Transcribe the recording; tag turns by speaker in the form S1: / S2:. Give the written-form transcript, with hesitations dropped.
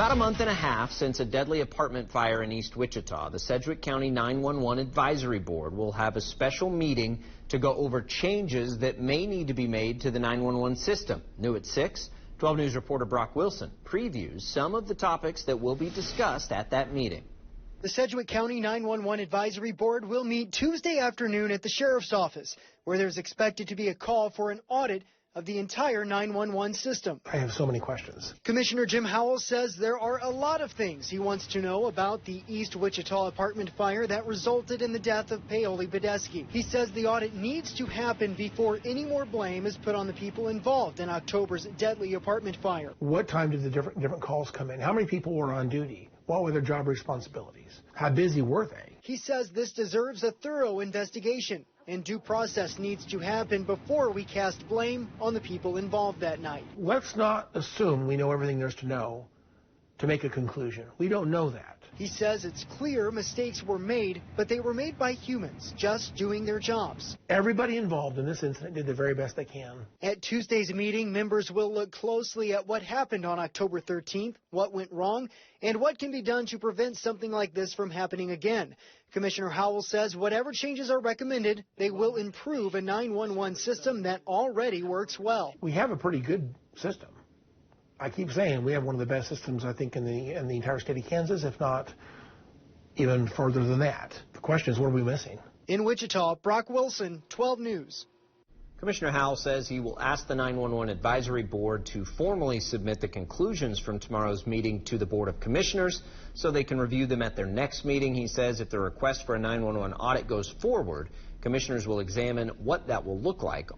S1: About a month and a half since a deadly apartment fire in East Wichita, the Sedgwick County 911 Advisory Board will have a special meeting to go over changes that may need to be made to the 911 system. New at 6, 12 News reporter Brock Wilson previews some of the topics that will be discussed at that meeting.
S2: The Sedgwick County 911 Advisory Board will meet Tuesday afternoon at the Sheriff's Office, where there's expected to be a call for an audit of the entire 911 system.
S3: I have so many questions.
S2: Commissioner Jim Howell says there are a lot of things he wants to know about the East Wichita apartment fire that resulted in the death of Paoli Badesky. He says the audit needs to happen before any more blame is put on the people involved in October's deadly apartment fire.
S3: What time did the different calls come in? How many people were on duty? What were their job responsibilities? How busy were they?
S2: He says this deserves a thorough investigation, and due process needs to happen before we cast blame on the people involved that night.
S3: Let's not assume we know everything there's to know to make a conclusion. We don't know that.
S2: He says it's clear mistakes were made, but they were made by humans just doing their jobs.
S3: Everybody involved in this incident did the very best they can.
S2: At Tuesday's meeting, members will look closely at what happened on October 13th, what went wrong, and what can be done to prevent something like this from happening again. Commissioner Howell says whatever changes are recommended, they will improve a 911 system that already works well.
S3: We have a pretty good system. I keep saying we have one of the best systems, I think, in the entire state of Kansas, if not even further than that. The question is, what are we missing?
S2: In Wichita, Brock Wilson, 12 News.
S1: Commissioner Howell says he will ask the 911 Advisory Board to formally submit the conclusions from tomorrow's meeting to the Board of Commissioners so they can review them at their next meeting. He says if the request for a 911 audit goes forward, commissioners will examine what that will look like